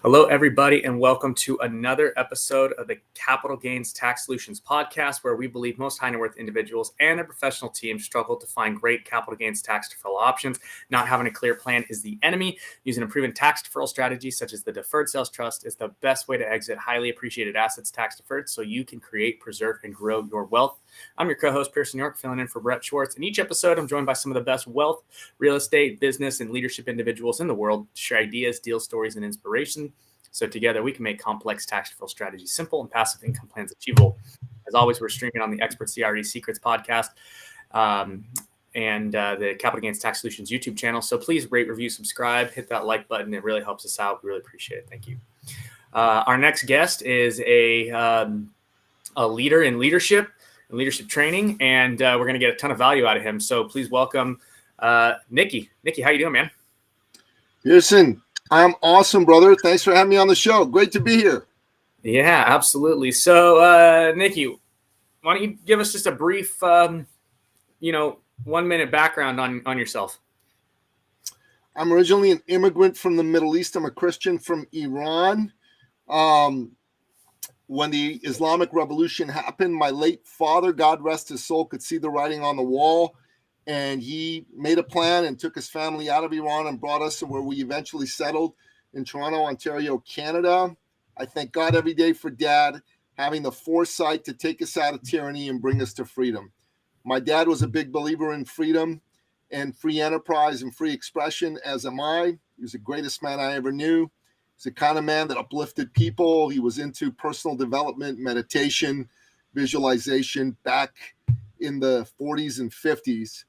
Hello, everybody, and welcome to another episode of the Capital Gains Tax Solutions podcast, where we believe most high net worth individuals and their professional teams struggle to find great capital gains tax deferral options. Not having a clear plan is the enemy. Using a proven tax deferral strategy such as the Deferred Sales Trust is the best way to exit highly appreciated assets tax deferred so you can create, preserve, and grow your wealth. I'm your co-host, Pearson York, filling in for Brett Swarts. In each episode, I'm joined by some of the best wealth, real estate, business, and leadership individuals in the world to share ideas, deal stories, and inspiration. So together we can make complex tax deferral strategies simple and passive income plans achievable. As always, we're streaming on the Expert CRE Secrets podcast and the Capital Gains Tax Solutions YouTube channel. So please rate, review, subscribe, hit that like button. It really helps us out. We really appreciate it. Thank you. Our next guest is a leader in leadership and leadership training, and we're going to get a ton of value out of him. So please welcome Nicky. Nicky, how you doing, man? Pearson, I'm awesome, brother. Thanks for having me on the show. Great to be here. Yeah, absolutely. So, Nicky, why don't you give us just a brief, 1 minute background on yourself? I'm originally an immigrant from the Middle East. I'm a Christian from Iran. When the Islamic Revolution happened, my late father, God rest his soul, could see the writing on the wall. And he made a plan and took his family out of Iran and brought us to where we eventually settled in Toronto, Ontario, Canada. I thank God every day for Dad having the foresight to take us out of tyranny and bring us to freedom. My dad was a big believer in freedom and free enterprise and free expression, as am I. He was the greatest man I ever knew. He's the kind of man that uplifted people. He was into personal development, meditation, visualization back in the 40s and 50s.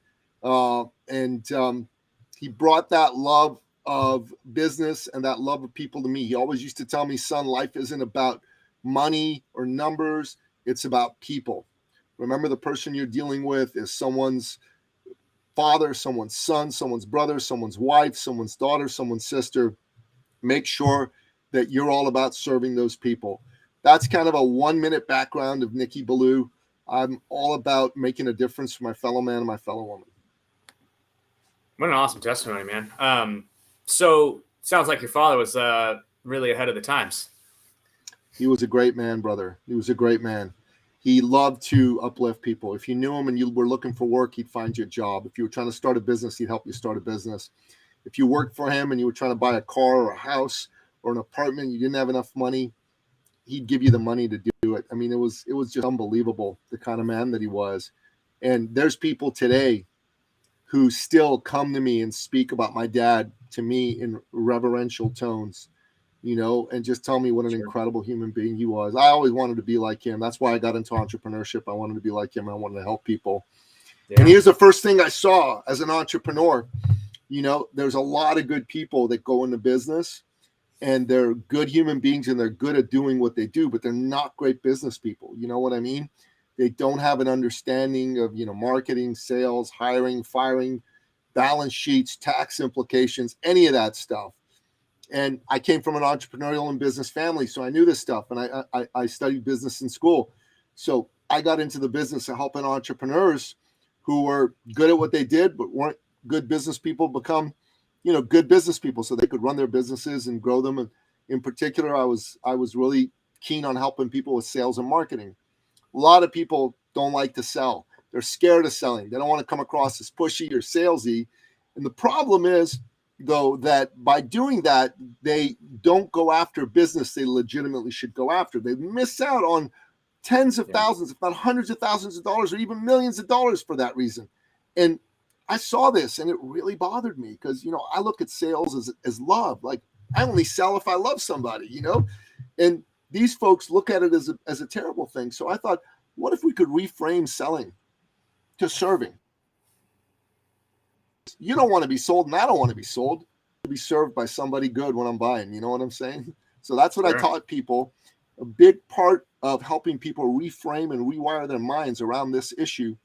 He brought that love of business and that love of people to me. He always used to tell me, son, life isn't about money or numbers. It's about people. Remember, the person you're dealing with is someone's father, someone's son, someone's brother, someone's wife, someone's daughter, someone's sister. Make sure that you're all about serving those people. That's kind of a 1 minute background of Nicky Billou. I'm all about making a difference for my fellow man and my fellow woman. What an awesome testimony, man. So sounds like your father was really ahead of the times. He was a great man, brother. He was a great man. He loved to uplift people. If you knew him and you were looking for work, he'd find you a job. If you were trying to start a business, he'd help you start a business. If you worked for him and you were trying to buy a car or a house or an apartment, you didn't have enough money, he'd give you the money to do it. I mean, it was just unbelievable, the kind of man that he was. And there's people today who still come to me and speak about my dad to me in reverential tones, and just tell me what an incredible human being he was. I always wanted to be like him. That's why I got into entrepreneurship. I wanted to be like him. I wanted to help people. Yeah. And here's the first thing I saw as an entrepreneur. There's a lot of good people that go into business and they're good human beings and they're good at doing what they do, but they're not great business people. You know what I mean? They don't have an understanding of, marketing, sales, hiring, firing, balance sheets, tax implications, any of that stuff. And I came from an entrepreneurial and business family, so I knew this stuff. And I studied business in school. So I got into the business of helping entrepreneurs who were good at what they did, but weren't good business people become, good business people so they could run their businesses and grow them. And in particular, I was really keen on helping people with sales and marketing. A lot of people don't like to sell. They're scared of selling. They don't want to come across as pushy or salesy. And the problem is, though, that by doing that, they don't go after business they legitimately should go after. They miss out on tens of thousands, if not hundreds of thousands of dollars, or even millions of dollars for that reason. And I saw this and it really bothered me because, I look at sales as love. Like, I only sell if I love somebody, and these folks look at it as a terrible thing. So I thought, what if we could reframe selling to serving? You don't want to be sold, and I don't want to be sold. To be served by somebody good when I'm buying. You know what I'm saying? So that's what I taught people. A big part of helping people reframe and rewire their minds around this issue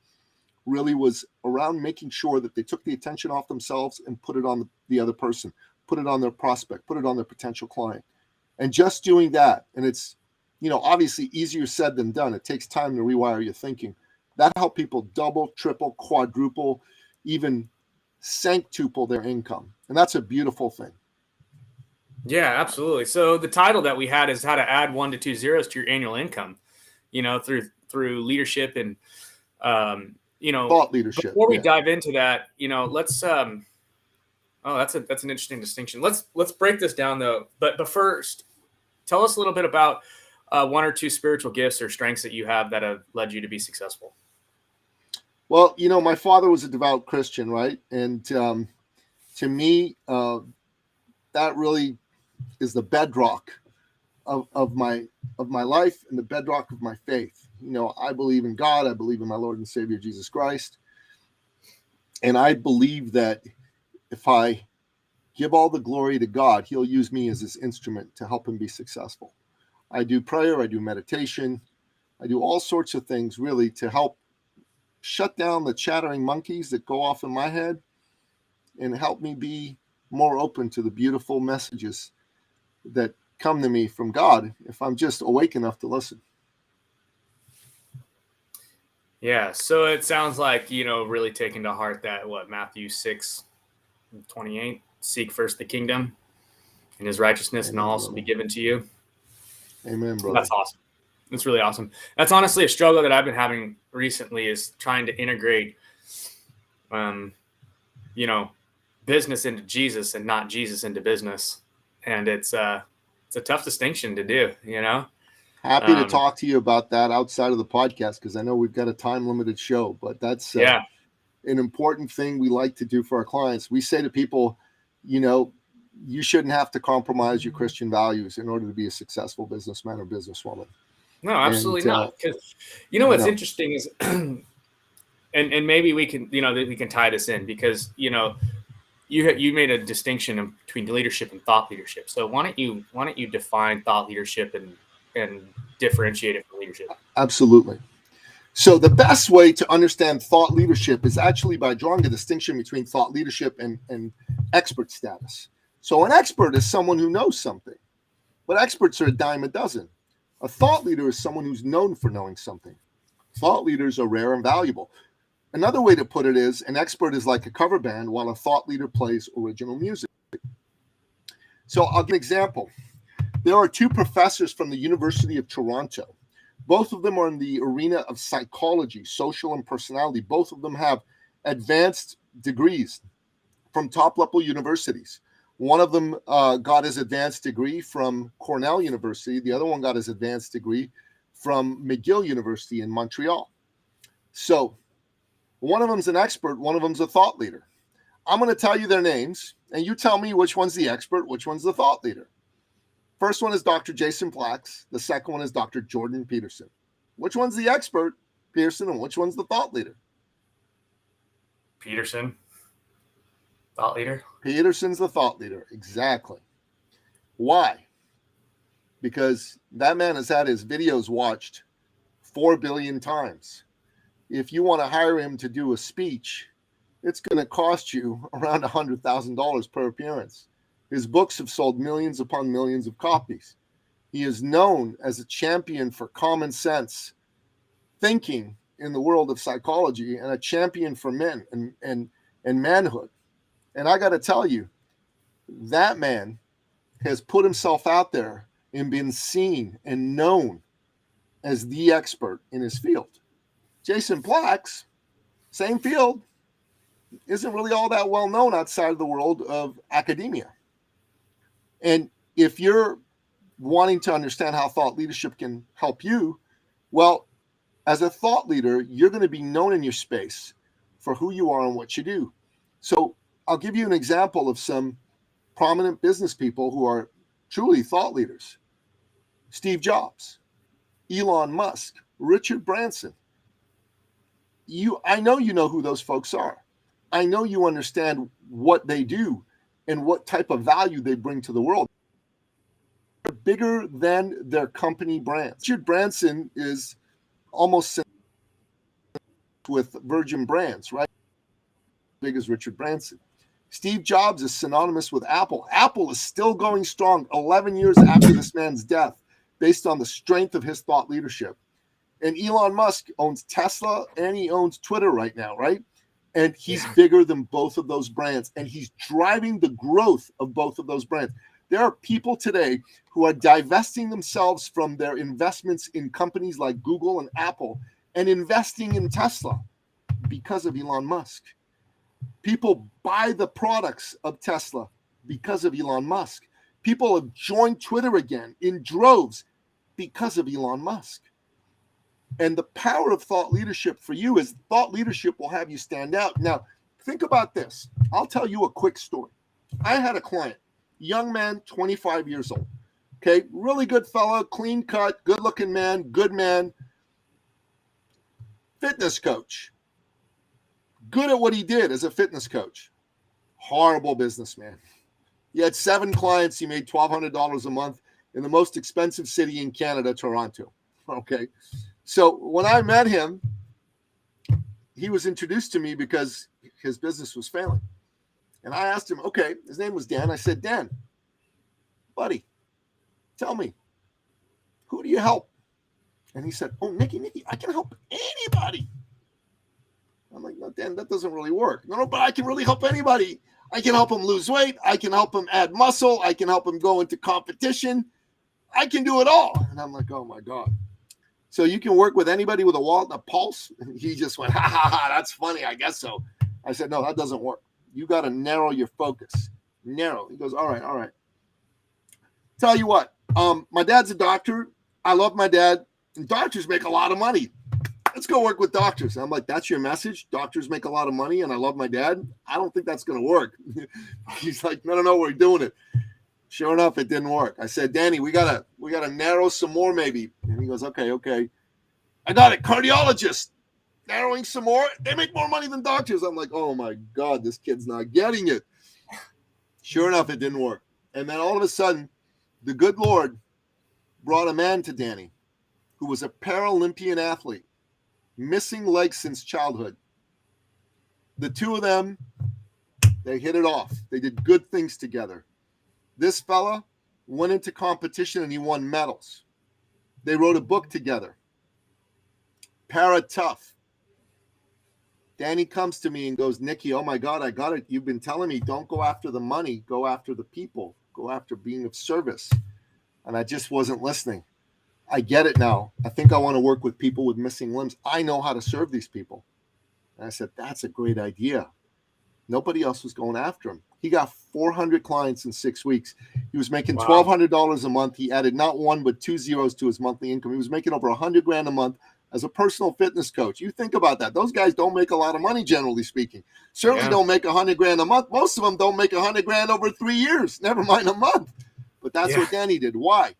really was around making sure that they took the attention off themselves and put it on the other person, put it on their prospect, put it on their potential client. And just doing that, and it's, obviously easier said than done. It takes time to rewire your thinking. That helped people double, triple, quadruple, even centuple their income. And that's a beautiful thing. Yeah, absolutely. So the title that we had is how to add 1 to 2 zeros to your annual income, through leadership and, Thought leadership. before we Yeah. dive into that, let's, oh, that's an interesting distinction. Let's break this down though. But first, tell us a little bit about 1 or 2 spiritual gifts or strengths that you have that have led you to be successful. Well, my father was a devout Christian, right? And to me, that really is the bedrock of my life and the bedrock of my faith. I believe in God. I believe in my Lord and Savior Jesus Christ, and I believe that if I give all the glory to God, He'll use me as His instrument to help Him be successful. I do prayer. I do meditation. I do all sorts of things really to help shut down the chattering monkeys that go off in my head and help me be more open to the beautiful messages that come to me from God if I'm just awake enough to listen. Yeah, so it sounds like, really taking to heart that Matthew 6:28, seek first the kingdom and His righteousness, and Amen, I'll also brother. be given to you. Amen, brother. That's awesome. That's really awesome. That's honestly a struggle that I've been having recently, is trying to integrate, business into Jesus and not Jesus into business. And it's a tough distinction to do, Happy to talk to you about that outside of the podcast, because I know we've got a time limited show, but that's yeah. an important thing we like to do for our clients. We say to people, you shouldn't have to compromise your Christian values in order to be a successful businessman or businesswoman. No, absolutely not. Because what's interesting is, and maybe we can tie this in, because you made a distinction between leadership and thought leadership. So why don't you define thought leadership and differentiate it from leadership? Absolutely. So the best way to understand thought leadership is actually by drawing a distinction between thought leadership and expert status. So an expert is someone who knows something, but experts are a dime a dozen. A thought leader is someone who's known for knowing something. Thought leaders are rare and valuable. Another way to put it is an expert is like a cover band, while a thought leader plays original music. So I'll give an example. There are 2 professors from the University of Toronto. Both of them are in the arena of psychology, social and personality. Both of them have advanced degrees from top-level universities. One of them got his advanced degree from Cornell University. The other one got his advanced degree from McGill University in Montreal. So one of them's an expert, one of them's a thought leader. I'm going to tell you their names, and you tell me which one's the expert, which one's the thought leader. First one is Dr. Jason Plax. The second one is Dr. Jordan Peterson. Which one's the expert, Peterson, and which one's the thought leader? Peterson. Thought leader? Peterson's the thought leader. Exactly. Why? Because that man has had his videos watched 4 billion times. If you want to hire him to do a speech, it's going to cost you around $100,000 per appearance. His books have sold millions upon millions of copies. He is known as a champion for common sense thinking in the world of psychology, and a champion for men and manhood. And I got to tell you, that man has put himself out there and been seen and known as the expert in his field. Jason Plax, same field, isn't really all that well known outside of the world of academia. And if you're wanting to understand how thought leadership can help you, well, as a thought leader, you're going to be known in your space for who you are and what you do. So I'll give you an example of some prominent business people who are truly thought leaders. Steve Jobs, Elon Musk, Richard Branson. I know you know who those folks are. I know you understand what they do and what type of value they bring to the world. They're bigger than their company brands. Richard Branson is almost with Virgin Brands, right? Big as Richard Branson. Steve Jobs is synonymous with Apple. Apple is still going strong 11 years after this man's death, based on the strength of his thought leadership. And Elon Musk owns Tesla and he owns Twitter right now, right? And he's bigger than both of those brands, and he's driving the growth of both of those brands. There are people today who are divesting themselves from their investments in companies like Google and Apple and investing in Tesla because of Elon Musk. People buy the products of Tesla because of Elon Musk. People have joined Twitter again in droves because of Elon Musk. And the power of thought leadership for you is thought leadership will have you stand out. Now, think about this. I'll tell you a quick story. I had a client, young man, 25 years old. Okay, really good fellow, clean cut, good looking man, good man, fitness coach. Good at what he did as a fitness coach. Horrible businessman. He had 7 clients. He made $1,200 a month in the most expensive city in Canada, Toronto. Okay. So when I met him, he was introduced to me because his business was failing. And I asked him, okay, his name was Dan. I said, Dan, buddy, tell me, who do you help? And he said, oh, Nicky, I can help anybody. I'm like, no, Dan, that doesn't really work. No, but I can really help anybody. I can help him lose weight. I can help him add muscle. I can help him go into competition. I can do it all. And I'm like, oh, my God. So you can work with anybody with a wallet and a pulse? And he just went, ha, that's funny. I guess so. I said, no, that doesn't work. You got to narrow your focus. Narrow. He goes, all right. Tell you what, my dad's a doctor. I love my dad. And doctors make a lot of money. Let's go work with doctors. And I'm like, that's your message? Doctors make a lot of money and I love my dad? I don't think that's going to work. He's like, no, we're doing it. Sure enough, it didn't work. I said, Danny, we gotta narrow some more maybe. And he goes, okay. I got it. Cardiologist. Narrowing some more. They make more money than doctors. I'm like, oh my God, this kid's not getting it. Sure enough, it didn't work. And then all of a sudden, the good Lord brought a man to Danny who was a Paralympian athlete, missing legs since childhood. The two of them, they hit it off. They did good things together. This fella went into competition and he won medals. They wrote a book together. Para Tough. Danny comes to me and goes, Nicky, oh my God, I got it. You've been telling me don't go after the money, go after the people, go after being of service. And I just wasn't listening. I get it now. I think I want to work with people with missing limbs. I know how to serve these people. And I said, that's a great idea. Nobody else was going after him. He got 400 clients in 6 weeks. He was making $1,200 a month. He added not one, but 2 zeros to his monthly income. He was making over $100,000 a month as a personal fitness coach. You think about that. Those guys don't make a lot of money, generally speaking. Certainly don't make $100,000 a month. Most of them don't make $100,000 over 3 years, never mind a month. But that's what Danny did. Why?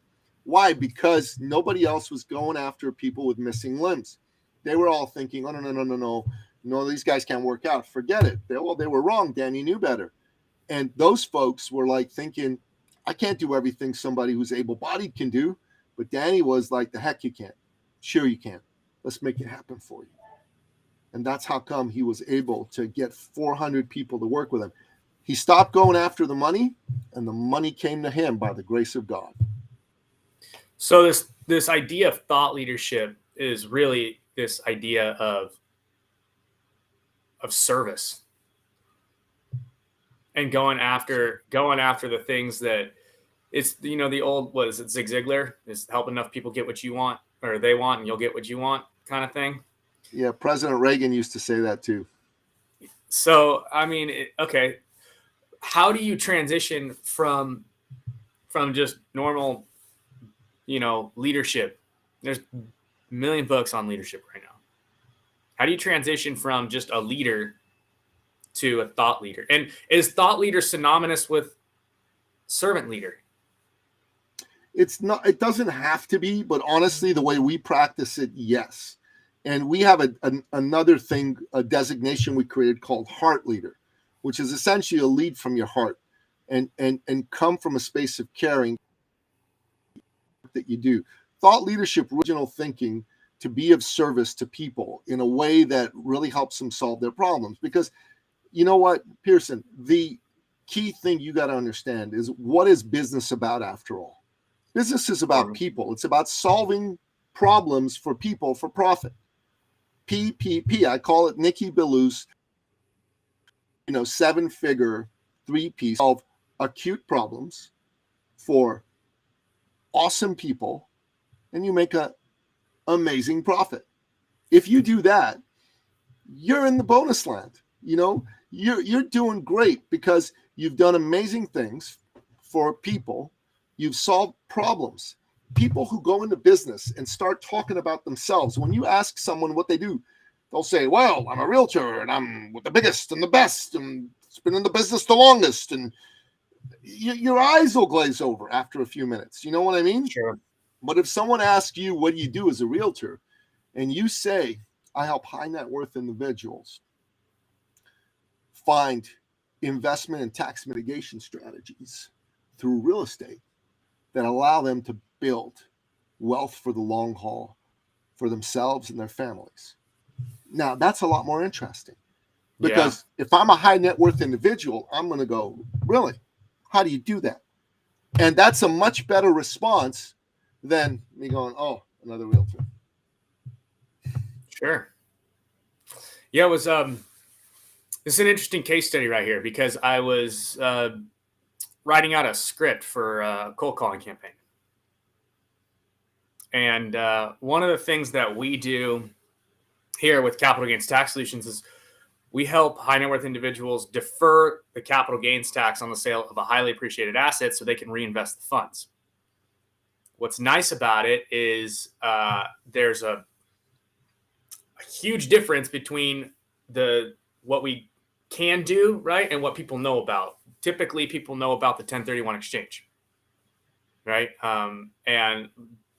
Because nobody else was going after people with missing limbs. They were all thinking, oh, no, these guys can't work out. Forget it. They were wrong. Danny knew better. And those folks were like thinking, I can't do everything somebody who's able-bodied can do. But Danny was like, the heck you can't. Sure you can. Let's make it happen for you. And that's how come he was able to get 400 people to work with him. He stopped going after the money, and the money came to him by the grace of God. So this idea of thought leadership is really this idea of service and going after the things that it's, the old, what is it, Zig Ziglar, is help enough people get what you want or they want and you'll get what you want kind of thing. Yeah. President Reagan used to say that too. So, I mean, okay. How do you transition from just normal, leadership? There's a million books on leadership right now. How do you transition from just a leader to a thought leader? And is thought leader synonymous with servant leader? It's not. It doesn't have to be, but honestly, the way we practice it, yes. And we have another thing, a designation we created called heart leader, which is essentially a lead from your heart and come from a space of caring that you do. Thought leadership, original thinking, to be of service to people in a way that really helps them solve their problems. Because you know what, Pearson, the key thing you got to understand is, what is business about after all? Business is about people. It's about solving problems for people for profit. PPP, I call it Nicky Billou's, 7-figure 3P, solve acute problems for awesome people and you make an amazing profit. If you do that, you're in the bonus land. You're doing great because you've done amazing things for people. You've solved problems. People who go into business and start talking about themselves, when you ask someone what they do, they'll say, well, I'm a realtor and I'm the biggest and the best and it's been in the business the longest. And your eyes will glaze over after a few minutes. You know what I mean? Sure. But if someone asks you, what do you do as a realtor? And you say, I help high net worth individuals find investment and tax mitigation strategies through real estate that allow them to build wealth for the long haul for themselves and their families. Now, that's a lot more interesting because if I'm a high net worth individual, I'm going to go, really? How do you do that? And that's a much better response than me going, oh, another realtor. Sure. Yeah, it was this is an interesting case study right here because I was writing out a script for a cold calling campaign. And one of the things that we do here with Capital Gains Tax Solutions is we help high net worth individuals defer the capital gains tax on the sale of a highly appreciated asset so they can reinvest the funds. What's nice about it is there's a huge difference between what we can do, right, and what people know about. Typically, people know about the 1031 exchange, right? And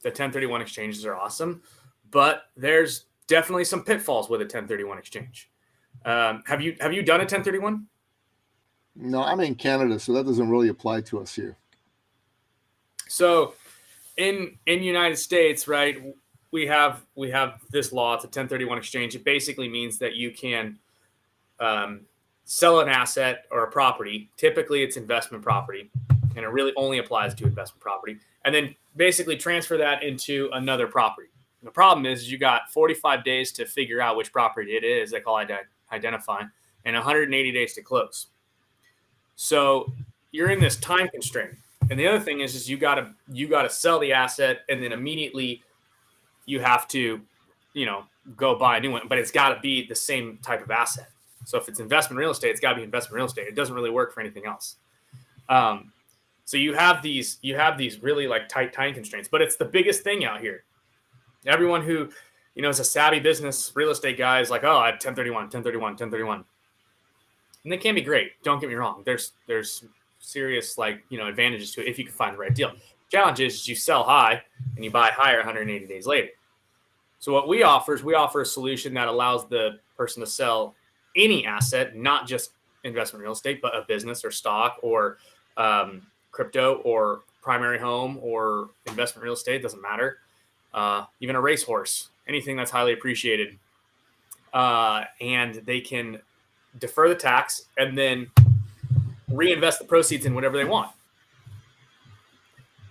the 1031 exchanges are awesome, but there's definitely some pitfalls with a 1031 exchange. Have you done a 1031? No, I'm in Canada, so that doesn't really apply to us here. So in United States, right, we have this law. It's a 1031 exchange. It basically means that you can sell an asset or a property. Typically, it's investment property, and it really only applies to investment property. And then basically transfer that into another property. And the problem is you got 45 days to figure out which property it is. They call identifying, and 180 days to close. So you're in this time constraint. And the other thing is you gotta sell the asset, and then immediately you have to, go buy a new one. But it's got to be the same type of asset. So if it's investment real estate, it's got to be investment real estate. It doesn't really work for anything else. So you have these really like tight time constraints, but it's the biggest thing out here. Everyone who, is a savvy business real estate guy is like, oh, I have 1031. And they can be great. Don't get me wrong. There's serious advantages to it if you can find the right deal. Challenge is you sell high and you buy higher 180 days later. So what we offer is a solution that allows the person to sell any asset, not just investment real estate, but a business or stock or crypto or primary home or investment real estate, doesn't matter. Even a racehorse, anything that's highly appreciated. And they can defer the tax and then reinvest the proceeds in whatever they want,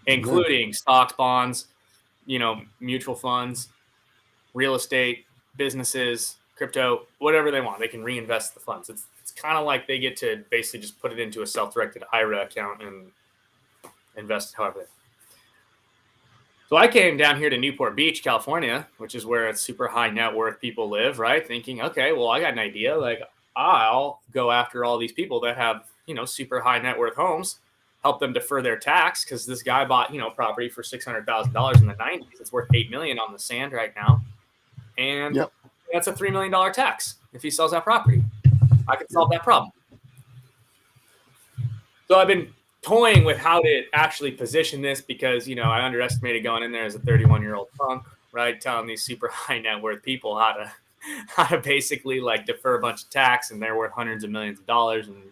including stocks, bonds, mutual funds, real estate, businesses, crypto, whatever they want. They can reinvest the funds. It's kind of like they get to basically just put it into a self-directed IRA account and invest however. So I came down here to Newport Beach, California, which is where it's super high net worth people live, right? Thinking, okay, well, I got an idea. Like, I'll go after all these people that have, super high net worth homes, help them defer their tax because this guy bought, property for $600,000 in the 90s. It's worth $8 million on the sand right now. And that's a $3 million tax if he sells that property. I can solve that problem. So I've been toying with how to actually position this because, I underestimated going in there as a 31-year-old punk, right? Telling these super high net worth people how to basically like defer a bunch of tax, and they're worth hundreds of millions of dollars, and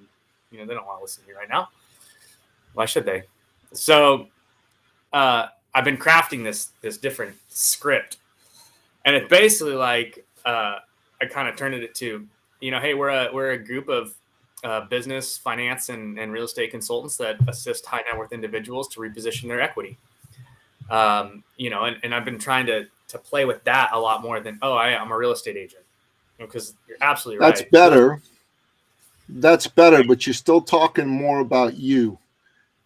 they don't want to listen to me right now. Why should they? So I've been crafting this different script, and it's basically like I kind of turned it to, hey, we're a group of business, finance, and real estate consultants that assist high net worth individuals to reposition their equity. And I've been trying to play with that a lot more than, I'm a real estate agent, because you're absolutely right. That's better. That's better, but you're still talking more about you.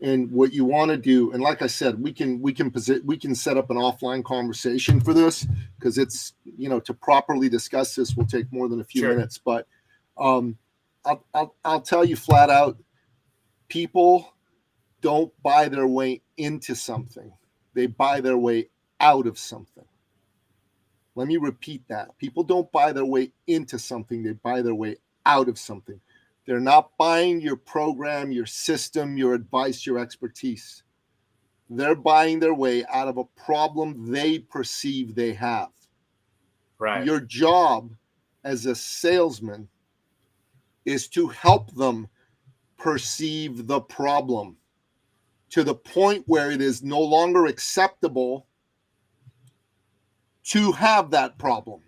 And what you want to do, and like I said, we can set up an offline conversation for this, because it's, to properly discuss this will take more than a few minutes. But I'll tell you flat out, people don't buy their way into something; they buy their way out of something. Let me repeat that: people don't buy their way into something; they buy their way out of something. They're not buying your program, your system, your advice, your expertise. They're buying their way out of a problem they perceive they have. Right. Your job as a salesman is to help them perceive the problem to the point where it is no longer acceptable to have that problem.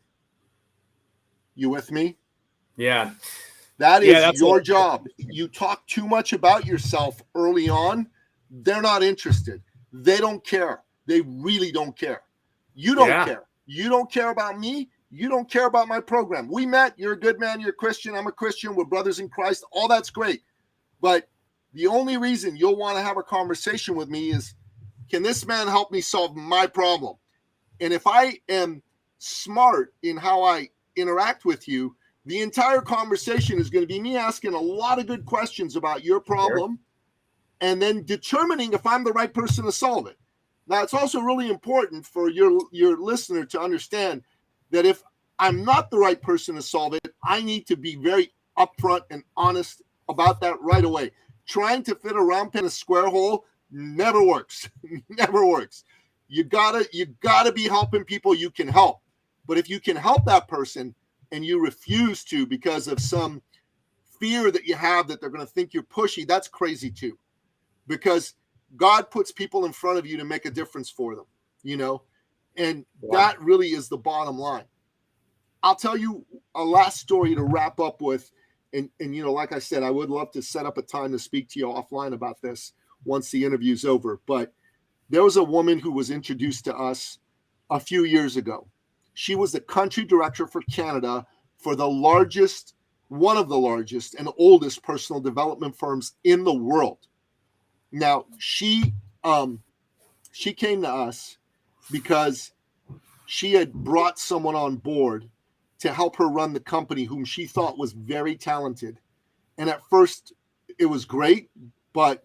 You with me? Yeah. That is your job. You talk too much about yourself early on, they're not interested. They don't care. They really don't care. You don't care. You don't care about me. You don't care about my program. We met. You're a good man. You're a Christian. I'm a Christian. We're brothers in Christ. All that's great. But the only reason you'll want to have a conversation with me is, can this man help me solve my problem? And if I am smart in how I interact with you, the entire conversation is going to be me asking a lot of good questions about your problem, and then determining if I'm the right person to solve it. Now, it's also really important for your listener to understand that if I'm not the right person to solve it, I need to be very upfront and honest about that right away. Trying to fit a round pin in a square hole never works. Never works. You gotta be helping people you can help. But if you can help that person and you refuse to because of some fear that you have that they're going to think you're pushy, that's crazy too. Because God puts people in front of you to make a difference for them, and that really is the bottom line. I'll tell you a last story to wrap up with. And like I said, I would love to set up a time to speak to you offline about this once the interview's over. But there was a woman who was introduced to us a few years ago. She was the country director for Canada for one of the largest and oldest personal development firms in the world. Now, she came to us because she had brought someone on board to help her run the company whom she thought was very talented. And at first, it was great, but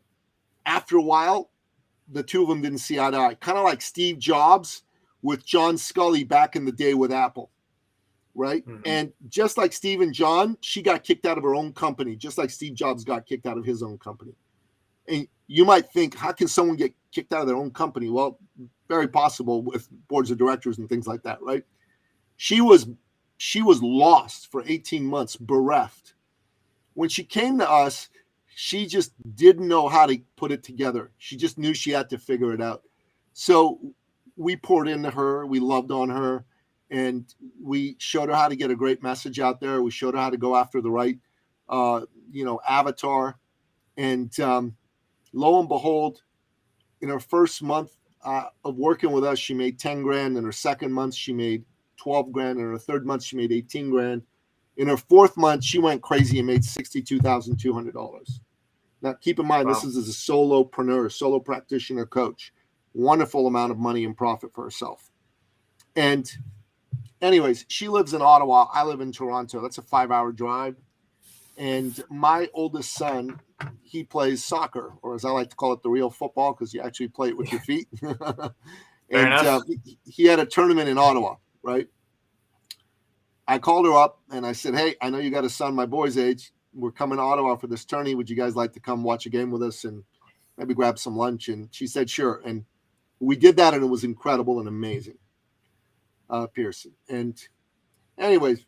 after a while, the two of them didn't see eye to eye. Kind of like Steve Jobs with John Scully back in the day with Apple, right? Mm-hmm. And just like Steve and John, she got kicked out of her own company, just like Steve Jobs got kicked out of his own company. And you might think, how can someone get kicked out of their own company? Well, very possible with boards of directors and things like that, right? She was lost for 18 months, bereft. When she came to us, she just didn't know how to put it together. She just knew she had to figure it out. So we poured into her. We loved on her. And we showed her how to get a great message out there. We showed her how to go after the right, avatar. And lo and behold, in her first month of working with us, she made 10 grand. In her second month, she made 12 grand. In her third month, she made 18 grand. In her fourth month, she went crazy and made $62,200. Now, keep in mind, This is as a solopreneur, solo practitioner coach. Wonderful amount of money and profit for herself. And anyways, she lives in Ottawa. I live in Toronto. That's a 5-hour drive. And my oldest son, he plays soccer, or as I like to call it, the real football, because you actually play it with your feet. And he had a tournament in Ottawa, right? I called her up and I said, hey, I know you got a son my boy's age. We're coming to Ottawa for this tourney. Would you guys like to come watch a game with us and maybe grab some lunch? And she said, sure. And we did that, and it was incredible and amazing, Pearson. And anyways,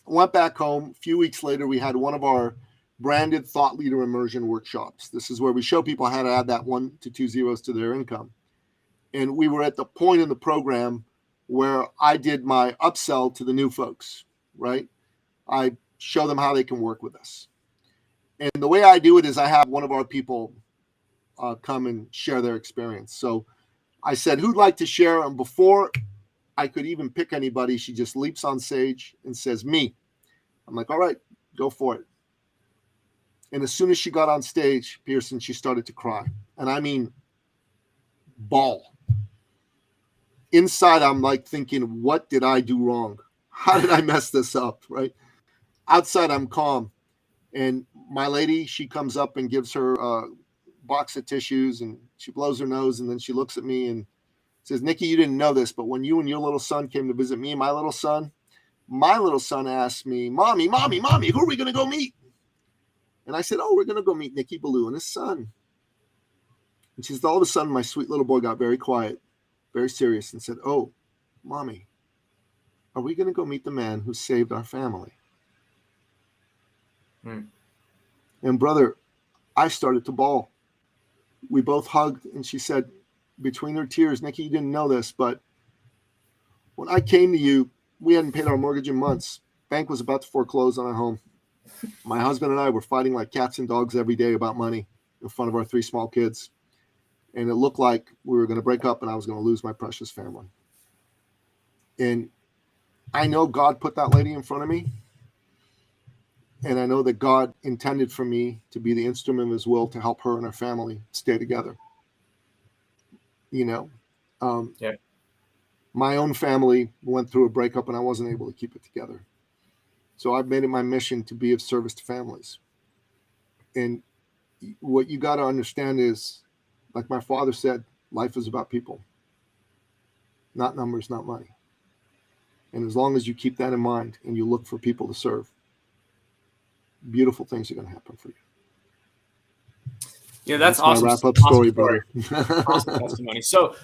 went back home. A few weeks later, we had one of our branded thought leader immersion workshops. This is where we show people how to add that 1 to 2 zeros to their income. And we were at the point in the program where I did my upsell to the new folks, right? I show them how they can work with us. And the way I do it is I have one of our people come and share their experience. So I said, who'd like to share? And before I could even pick anybody, she just leaps on stage and says, me. I'm like, all right, go for it. And as soon as she got on stage, Pearson, she started to cry. And I mean, bawl. Inside, I'm like thinking, what did I do wrong? How did I mess this up, right? Outside, I'm calm. And my lady, she comes up and gives her a box of tissues, and she blows her nose, and then she looks at me and says, Nicky, you didn't know this, but when you and your little son came to visit me and my little son asked me, Mommy, who are we going to go meet? And I said, oh, we're going to go meet Nicky Billou and his son. And she said, all of a sudden, my sweet little boy got very quiet, very serious, and said, oh, Mommy, are we going to go meet the man who saved our family? And brother, I started to bawl. We both hugged, and she said, between her tears, Nicky, you didn't know this, but when I came to you, we hadn't paid our mortgage in months. Bank was about to foreclose on our home. My husband and I were fighting like cats and dogs every day about money in front of our 3 small kids. And it looked like we were going to break up and I was going to lose my precious family. And I know God put that lady in front of me. And I know that God intended for me to be the instrument of his will to help her and her family stay together. You know, my own family went through a breakup and I wasn't able to keep it together. So I've made it my mission to be of service to families. And what you got to understand is, like my father said, life is about people, not numbers, not money. And as long as you keep that in mind and you look for people to serve, beautiful things are going to happen for you. Yeah, that's awesome. My wrap-up awesome story, brother. Awesome testimony. So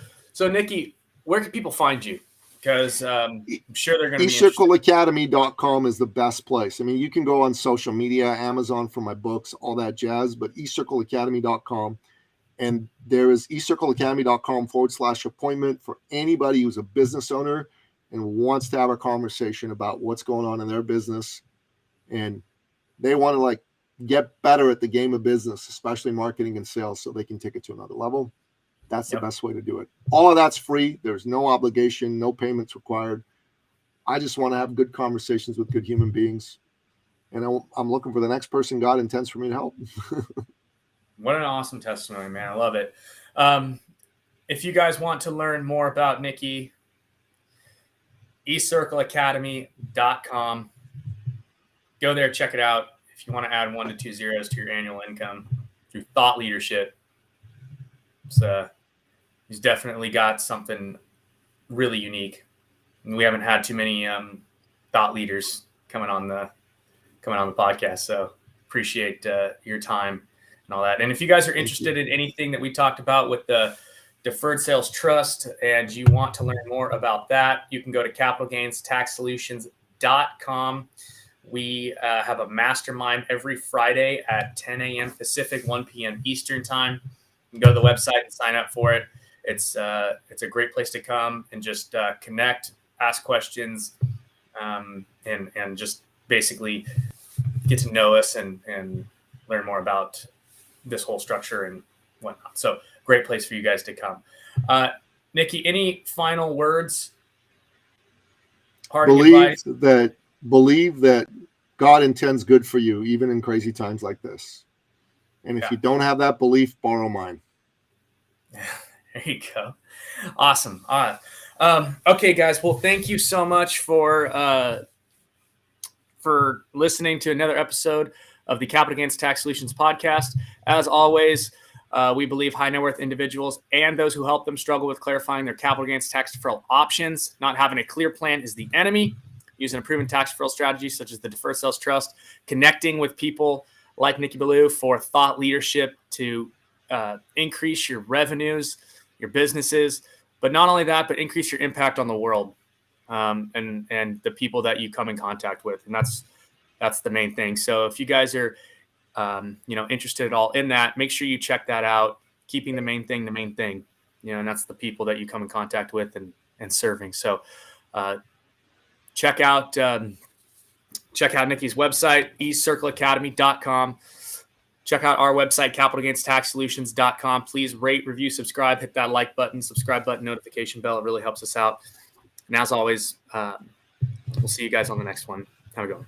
Nicky, where can people find you? Because I'm sure they're going to be eCircleAcademy.com is the best place. I mean, you can go on social media, Amazon for my books, all that jazz, but eCircleAcademy.com. And there is eCircleAcademy.com/appointment for anybody who's a business owner and wants to have a conversation about what's going on in their business. And they want to like get better at the game of business, especially marketing and sales, so they can take it to another level. That's the best way to do it. All of that's free. There's no obligation, no payments required. I just want to have good conversations with good human beings. And I'm looking for the next person God intends for me to help. What an awesome testimony, man. I love it. If you guys want to learn more about Nicky, eCircleAcademy.com. Go there, check it out. If you want to add 1 to 2 zeros to your annual income through thought leadership, he's definitely got something really unique. And we haven't had too many thought leaders coming on the podcast. So appreciate your time and all that. And if you guys are interested in anything that we talked about with the Deferred Sales Trust and you want to learn more about that, you can go to capitalgainstaxsolutions.com. We have a mastermind every Friday at 10 a.m. Pacific, 1 p.m. Eastern time. You can go to the website and sign up for it. It's a great place to come and just connect, ask questions, and just basically get to know us and learn more about this whole structure and whatnot. So great place for you guys to come. Nicky, any final words? Believe that God intends good for you, even in crazy times like this. And if you don't have that belief, borrow mine. There you go. Awesome. Okay, guys. Well, thank you so much for listening to another episode of the Capital Gains Tax Solutions podcast. As always, we believe high net worth individuals and those who help them struggle with clarifying their capital gains tax deferral options. Not having a clear plan is the enemy. Using a proven tax deferral strategy such as the Deferred Sales Trust, connecting with people like Nicky Billou for thought leadership to increase your revenues, your businesses, but not only that, but increase your impact on the world and the people that you come in contact with, and that's the main thing. So if you guys are interested at all in that, make sure you check that out. Keeping the main thing, and that's the people that you come in contact with and serving. So. Check out Nicky's website, eCircleAcademy.com. Check out our website, capitalgainstaxsolutions.com. Please rate, review, subscribe, hit that like button, subscribe button, notification bell. It really helps us out. And as always, we'll see you guys on the next one. Have a good one.